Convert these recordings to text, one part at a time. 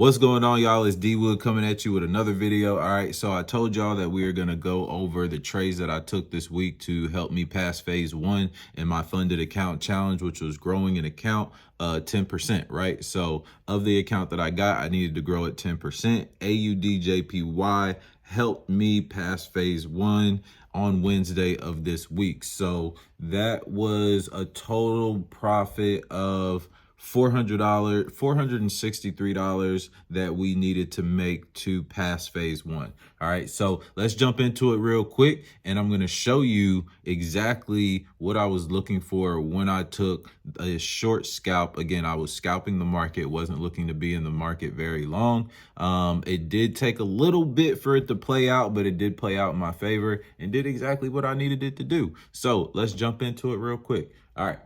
What's going on, y'all? It's D-Wood coming at you with another video. All right, so I told y'all that we are going to go over the trades that I took this week to help me pass phase 1 in my funded account challenge, which was growing an account 10%, right? So of the account that I got, I needed to grow at 10%. AUDJPY helped me pass phase 1 on Wednesday of this week. So that was a total profit of $463 that we needed to make to pass phase 1. All right, so let's jump into it real quick, and I'm going to show you exactly what I was looking for when I took a short scalp. Again, I was scalping the market, wasn't looking to be in the market very long. It did take a little bit for it to play out, but it did play out in my favor and did exactly what I needed it to do. So let's jump into it real quick. All right.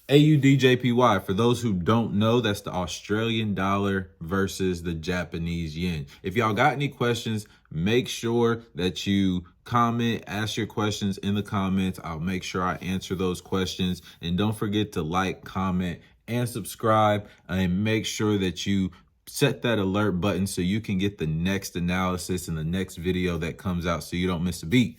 AUDJPY, for those who don't know, that's the Australian dollar versus the Japanese yen. If y'all got any questions, make sure that you comment, ask your questions in the comments. I'll make sure I answer those questions. And don't forget to like, comment, and subscribe, and make sure that you set that alert button so you can get the next analysis and the next video that comes out so you don't miss a beat.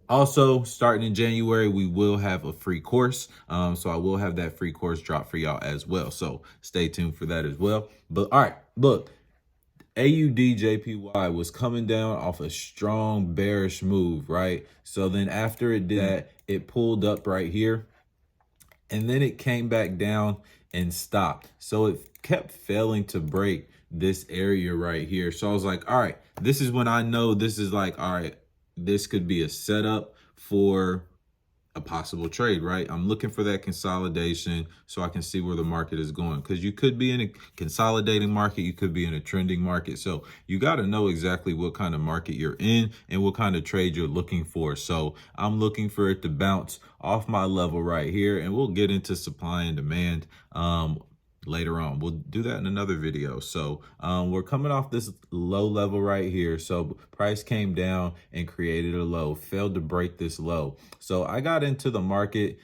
Also, starting in January, we will have a free course. So I will have that free course drop for y'all as well. So stay tuned for that as well. But all right, look, AUDJPY was coming down off a strong bearish move, right? So then after it did that, it pulled up right here, and then it came back down and stopped. So it kept failing to break this area right here. So I was like, all right, this is when I know this is like, all right, this could be a setup for a possible trade, right? I'm looking for that consolidation so I can see where the market is going, because you could be in a consolidating market, you could be in a trending market. So you got to know exactly what kind of market you're in and what kind of trade you're looking for. So I'm looking for it to bounce off my level right here, and we'll get into supply and demand later on. We'll do that in another video. So we're coming off this low level right here. So price came down and created a low, failed to break this low. So I got into the market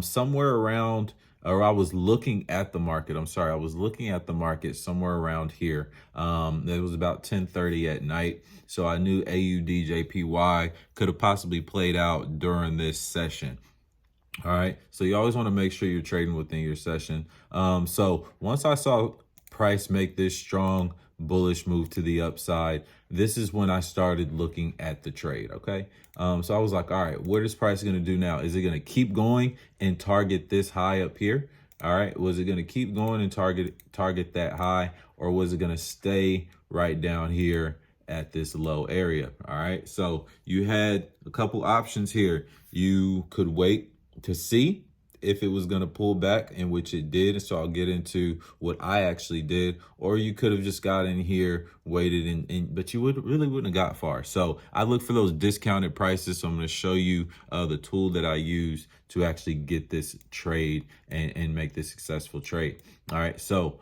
somewhere around, or I was looking at the market. I'm sorry, I was looking at the market somewhere around here. It was about 10:30 at night. So I knew AUDJPY could have possibly played out during this session. All right, so you always want to make sure you're trading within your session. So once I saw price make this strong bullish move to the upside, this is when I started looking at the trade. Okay, so I was like, all right, what is price going to do now? Is it going to keep going and target this high up here? All right, was it going to keep going and target that high, or was it going to stay right down here at this low area? All right, so you had a couple options here. You could wait to see if it was going to pull back, in which it did. So I'll get into what I actually did. Or you could have just got in here, waited, but you really wouldn't have got far. So I look for those discounted prices. So I'm going to show you the tool that I use to actually get this trade and make this successful trade. All right, so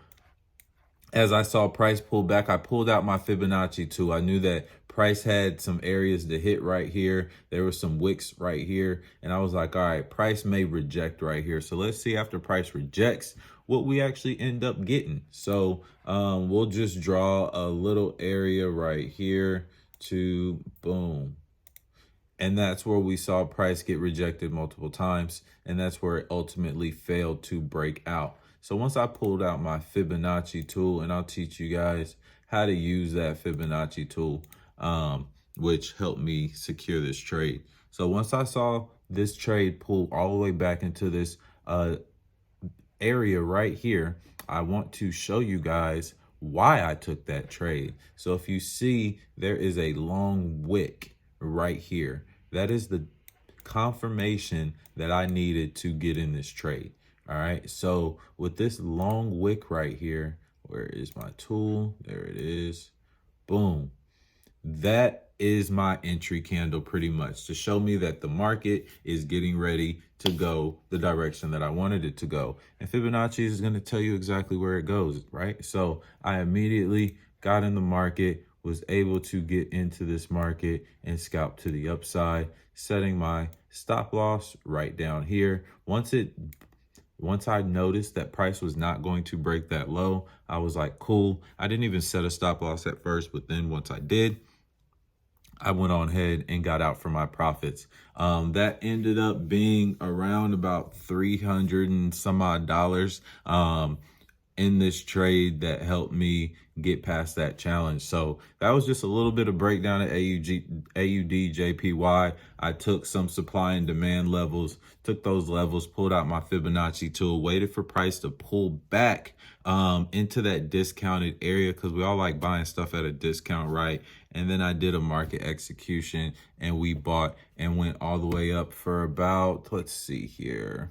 as I saw price pull back, I pulled out my Fibonacci tool. I knew that price had some areas to hit right here. There were some wicks right here. And I was like, all right, price may reject right here. So let's see after price rejects what we actually end up getting. So we'll just draw a little area right here to boom. And that's where we saw price get rejected multiple times. And that's where it ultimately failed to break out. So once I pulled out my Fibonacci tool, and I'll teach you guys how to use that Fibonacci tool, which helped me secure this trade. So once I saw this trade pull all the way back into this area right here, I want to show you guys why I took that trade. So if you see, there is a long wick right here. That is the confirmation that I needed to get in this trade. All right, so with this long wick right here, where is my tool? There it is. Boom. That is my entry candle pretty much to show me that the market is getting ready to go the direction that I wanted it to go. And Fibonacci is going to tell you exactly where it goes, right? So I immediately got in the market, was able to get into this market and scalp to the upside, setting my stop loss right down here. Once it Once I noticed that price was not going to break that low, I was like, cool. I didn't even set a stop loss at first, but then once I did, I went on ahead and got out for my profits. That ended up being around about 300 and some odd dollars. In this trade that helped me get past that challenge. So that was just a little bit of breakdown at AUDJPY. I took some supply and demand levels, took those levels, pulled out my Fibonacci tool, waited for price to pull back into that discounted area, because we all like buying stuff at a discount, right? And then I did a market execution and we bought and went all the way up for about, let's see here.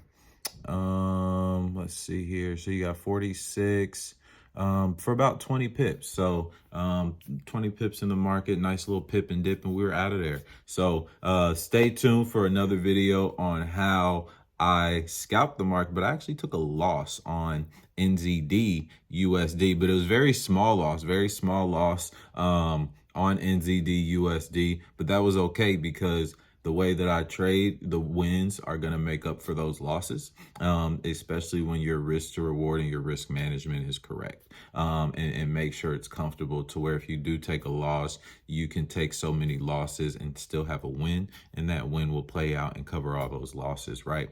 Let's see here. So you got 46 for about 20 pips. So 20 pips in the market, nice little pip and dip, and we were out of there. So stay tuned for another video on how I scalped the market, but I actually took a loss on NZD USD, but it was very small loss on NZD USD, but that was okay because the way that I trade, the wins are going to make up for those losses, especially when your risk to reward and your risk management is correct, and make sure it's comfortable to where if you do take a loss, you can take so many losses and still have a win, and that win will play out and cover all those losses, right?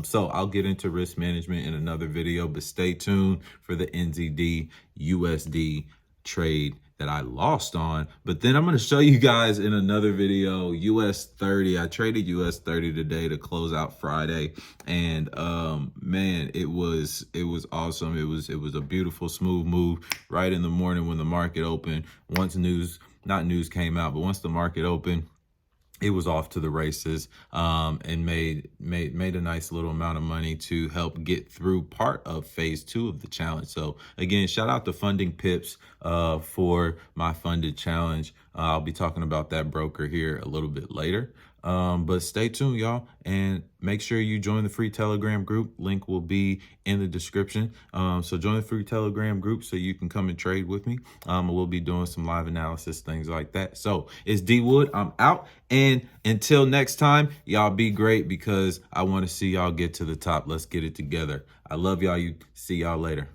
So I'll get into risk management in another video, but stay tuned for the NZD USD trade that I lost on. But then I'm going to show you guys in another video US 30. I traded US 30 today to close out Friday, and man, it was awesome. It was a beautiful smooth move right in the morning when the market opened. Once not news came out, but once the market opened, it was off to the races, and made a nice little amount of money to help get through part of phase 2 of the challenge. So again, shout out to Funding Pips for my funded challenge. I'll be talking about that broker here a little bit later. But stay tuned, y'all, and make sure you join the free Telegram group. Link will be in the description. So join the free Telegram group so you can come and trade with me. We'll be doing some live analysis, things like that. So it's D Wood. I'm out. And until next time, y'all be great, because I want to see y'all get to the top. Let's get it together. I love y'all. See y'all later.